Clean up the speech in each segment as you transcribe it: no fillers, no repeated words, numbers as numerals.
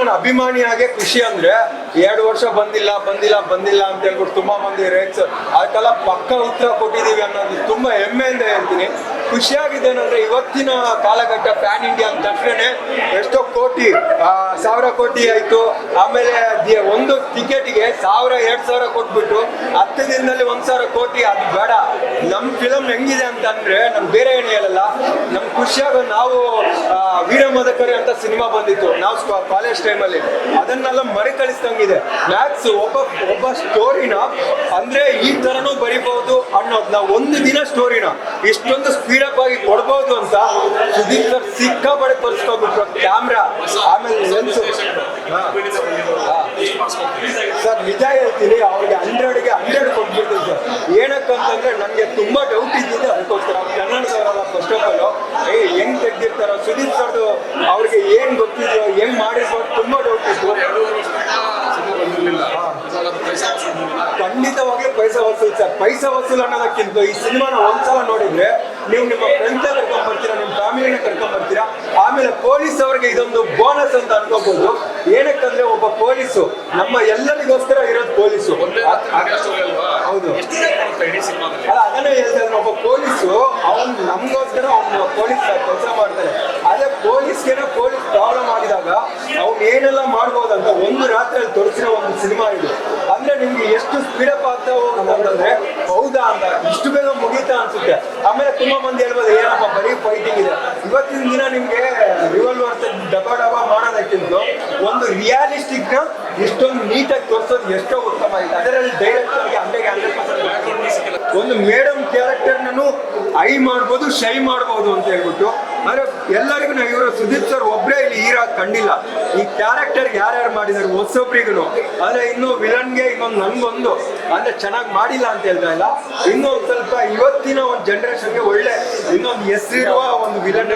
ನನ್ನ ಅಭಿಮಾನಿಯಾಗೆ ಖುಷಿ ಅಂದ್ರೆ 2 ವರ್ಷ ಬಂದಿಲ್ಲ ಅಂತ ಹೇಳ್ಬಿಟ್ಟು ತುಂಬಾ ಮಂದಿ ರೇಟ್ಸ್ ಅದಕ್ಕೆಲ್ಲ ಪಕ್ಕ ಉತ್ತರ ಕೊಟ್ಟಿದೀವಿ ಅನ್ನೋದು ತುಂಬಾ ಹೆಮ್ಮೆಯಿಂದ ಹೇಳ್ತೀನಿ. ಖುಷಿಯಾಗಿದ್ದೇನೆಂದ್ರೆ ಇವತ್ತಿನ ಕಾಲಘಟ್ಟ ಪ್ಯಾನ್ ಇಂಡಿಯಾ ಅಂತ ತಕ್ಷಣ ಎಷ್ಟೋ ಕೋಟಿ 1000 ಕೋಟಿ ಆಯ್ತು. ಆಮೇಲೆ ಒಂದು ಟಿಕೆಟ್ಗೆ 1000-2000 ಕೊಟ್ಬಿಟ್ಟು 10 ದಿನದಲ್ಲಿ 1000 ಕೋಟಿ. ಅದು ಬೇಡ. ನಮ್ಮ ಫಿಲಮ್ ಹೆಂಗಿದೆ ಅಂತಂದ್ರೆ ನಮ್ ಬೇರೆ ಏನು ಹೇಳಲ್ಲ. ನಮ್ ಖುಷಿಯಾಗ ನಾವು ವೀರ ಮದಕರಿ ಅಂತ ಸಿನಿಮಾ ಬಂದಿತ್ತು ನಾವು ಕಾಲೇಜ್ ಟೈಮಲ್ಲಿ, ಅದನ್ನೆಲ್ಲ ಮರುಕಳಿಸ್ದಂಗಿದೆ. ಮ್ಯಾಕ್ಸ್ ಒಬ್ಬ ಸ್ಟೋರಿನ ಅಂದ್ರೆ ಈ ತರನೂ ಬರಿಬಹುದು ಅನ್ನೋದು ನಾವು ಒಂದು ದಿನ ಸ್ಟೋರಿನ ಇಷ್ಟೊಂದು ಸ್ಪೀಡಪ್ ಆಗಿ ಕೊಡ್ಬೋದು ಅಂತ ಸುದೀಪ್ ಸರ್ ಸಿಕ್ಕಾಪಡೆ ತೋರಿಸ್ಕೊಬಿಟ್ರು. ಕ್ಯಾಮ್ರಾ ಆಮೇಲೆ ಲೆನ್ಸು. ಸರ್ ನಿಜ ಹೇಳ್ತೀನಿ, ಅವ್ರಿಗೆ 100ಗೆ 100 ಕೊಟ್ಬಿಡ್ತೀನಿ ಸರ್. ಏನಕ್ಕಂತಂದ್ರೆ ನನಗೆ ತುಂಬಾ ಡೌಟ್ ಇದ್ದಿದ್ದು ಅದಕ್ಕೋಸ್ಕರ. ಕನ್ನಡದವರಲ್ಲ ಫಸ್ಟ್ ಆಫ್ ಆಲ್ ಹೆಂಗ್ ತೆಗ್ದಿರ್ತಾರೋ ಸುದೀಪ್ ಸರ್ದು ಅವ್ರಿಗೆ ಏನ್ ಗೊತ್ತಿದೆಯೋ ಹೆಂಗ್ ಮಾಡಿರ್ಬೋದು ತುಂಬಾ ಡೌಟ್ ಇತ್ತು. ಖಂಡಿತವಾಗ್ಲೂ ಪೈಸಾ ವಸೂಲ್ ಸರ್. ಪೈಸಾ ವಸೂಲ್ ಅನ್ನೋದಕ್ಕಿಂತ ಈ ಸಿನಿಮಾನ ಒಂದ್ಸಲ ನೋಡಿದ್ರೆ ನೀವು ನಿಮ್ಮ ಫ್ರೆಂಡ್ಸ್ ಕರ್ಕೊಂಡ್ ಬರ್ತೀರಾ, ನಿಮ್ಮ ಫ್ಯಾಮಿಲಿನ ಕರ್ಕೊಂಡ್ ಬರ್ತೀರಾ. ಆಮೇಲೆ ಪೊಲೀಸ್ ಅವ್ರಿಗೆ ಇದೊಂದು ಬೋನಸ್ ಅಂತ ಅನ್ಕೋಬಹುದು. ಏನಕ್ಕಂದ್ರೆ ಒಬ್ಬ ಪೊಲೀಸು ನಮ್ಮ ಎಲ್ಲರಿಗೋಸ್ಕರ ಇರೋದು ಪೊಲೀಸು. ಹೌದು, ಅದನ್ನೇ ಹೇಳ್ತಾ ಇದ್ದೀನಿ. ಒಬ್ಬ ಪೊಲೀಸು ಅವ್ನು ನಮ್ಗೋಸ್ಕರ ಅವ್ನು ಪೊಲೀಸ್ ಕೆಲಸ ಮಾಡ್ತಾರೆ. ಅದೇ ಪೊಲೀಸ್ಗೆನ ಪೊಲೀಸ್ ಪ್ರಾಬ್ಲಮ್ ಆಗಿದಾಗ ಅವ್ನು ಏನೆಲ್ಲ ಮಾಡ್ಬೋದಂತ ಒಂದು ರಾತ್ರಿಯಲ್ಲಿ ತೋರಿಸಿರೋ ಒಂದು ಸಿನಿಮಾ ಇದು. ಅಂದ್ರೆ ನಿಮ್ಗೆ ಎಷ್ಟು ಸ್ಪೀಡಪ್ ಆಗ್ತಾ ಹೋಗುತ್ತಂತಂದ್ರೆ ಹೌದಾ ಅಂತ ಇಷ್ಟು ಬೇಗ ಮುಗೀತಾ ಅನ್ಸುತ್ತೆ. ಆಮೇಲೆ ತುಂಬಾ ಮಂದಿ ಹೇಳ್ಬೋದು ಏನಪ್ಪ ಬರೀ ಫೈಟಿಂಗ್ ಇದೆ. ಇವತ್ತಿನ ದಿನ ನಿಮ್ಗೆ ರಿವಲ್ವರ್ ಡಬ ಮಾಡೋದಕ್ಕಿಂತ ಒಂದು ರಿಯಾಲಿಸ್ಟಿಕ್ ನ ಇಷ್ಟೊಂದು ನೀಟಾಗಿ ತೋರಿಸೋದು ಎಷ್ಟೋ ಉತ್ತಮ ಇದೆ. ಅದರಲ್ಲಿ ಡೈರೆಕ್ಟರ್ಗೆ 100% ಒಂದು ಮೇಡಮ್ ಕ್ಯಾರೆಕ್ಟರ್ ನಾನು ಐ ಮಾಡ್ಬೋದು, ಶೈ ಮಾಡ್ಬೋದು ಅಂತ ಹೇಳ್ಬಿಟ್ಟು. ಅಂದ್ರೆ ಎಲ್ಲರಿಗೂ ನಾವು ಇವರು ಸುದೀಪ್ ಸರ್ ಒಬ್ಬರೇ ಇಲ್ಲಿ ಹೀರೋ ಕಂಡಿಲ್ಲ. ಈ ಕ್ಯಾರೆಕ್ಟರ್ ಯಾರ್ಯಾರು ಮಾಡಿದಾರೆ ಹೊಸೊಬ್ರಿಗೂ. ಆದ್ರೆ ಇನ್ನು ವಿಲನ್ಗೆ ಇನ್ನೊಂದು ನನ್ಗೊಂದು ಅಂದ್ರೆ ಚೆನ್ನಾಗಿ ಮಾಡಿಲ್ಲ ಅಂತ ಹೇಳ್ತಾ ಇಲ್ಲ. ಇನ್ನೂ ಒಂದು ಸ್ವಲ್ಪ ಇವತ್ತಿನ ಒಂದು ಜನರೇಷನ್ಗೆ ಒಳ್ಳೆ ಇನ್ನೊಂದು ಹೆಸರಿರುವ ಒಂದು ವಿಲನ್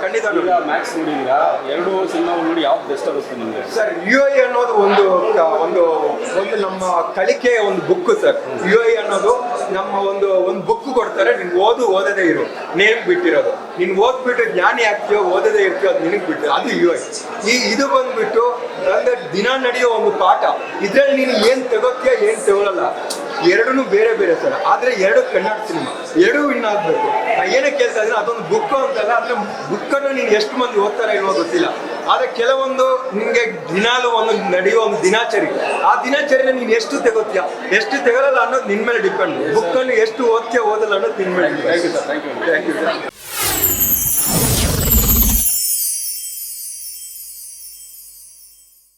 ಖಂಡಿತ ಮ್ಯಾಕ್ಸ್ ನೋಡಿದೀರಾ? 2 ಸಿನಿಮಾ ನೋಡಿ ಯಾವ್ದು ಬೆಸ್ಟ್ ಆಗುತ್ತೆ ನಿಮಗೆ ಸರ್? UAE ಅನ್ನೋದು ಒಂದು ನಮ್ಮ ಕಲಿಕೆಯ ಒಂದು ಬುಕ್ ಸರ್. UAE ಅನ್ನೋದು ನಮ್ಮ ಒಂದು ಬುಕ್ ಕೊಡ್ತಾರೆ. ನೀನ್ ಓದೋದೇ ಇರು, ನೇಮ್ ಬಿಟ್ಟಿರೋದು. ನೀನ್ ಓದ್ಬಿಟ್ಟು ಜ್ಞಾನಿ ಆಗ್ತೀಯೋ ಓದೋದೇ ಇರ್ತೀಯೋ ಅದು ನಿನಗ್ ಬಿಟ್ಟು ಅದು UAE. ಇದು ಬಂದ್ಬಿಟ್ಟು ಅಂದ್ರೆ ದಿನ ನಡೆಯೋ ಒಂದು ಪಾಠ. ಇದ್ರಲ್ಲಿ ನೀನು ಏನ್ ತಗೋತೀಯ ಏನ್ ತಗೊಳಲ್ಲ, ಎರಡೂ ಬೇರೆ ಬೇರೆ ಸರ್. ಆದ್ರೆ 2 ಕನ್ನಡ ಸಿನಿಮಾ 2 ವಿನ್ ಆಗ್ಬೇಕು. ಏನಕ್ಕೆ ಕೇಳ್ತಾ ಇದ್ದೀನಿ, ಅದೊಂದು ಬುಕ್ ಅಂತಲ್ಲ. ಅಂದ್ರೆ ಬುಕ್ಕನ್ನು ನೀನು ಎಷ್ಟು ಮಂದಿ ಓದ್ತಾರ ಇಲ್ವೋ ಗೊತ್ತಿಲ್ಲ. ಆದ್ರೆ ಕೆಲವೊಂದು ನಿನ್ಗೆ ದಿನಾಲು ಒಂದು ನಡೆಯುವ ಒಂದು ದಿನಾಚರಿ, ಆ ದಿನಾಚರಿನ ನೀನು ಎಷ್ಟು ತೆಗೋತೀಯ ಎಷ್ಟು ತೆಗೊಳಲ್ಲ ಅನ್ನೋದು ನಿನ್ ಮೇಲೆ ಡಿಪೆಂಡ್. ಬುಕ್ಕನ್ನು ಎಷ್ಟು ಓದ್ತೀಯ ಓದಲ್ಲ ಅನ್ನೋದು ನಿನ್ ಮೇಲೆ. Thank you sir.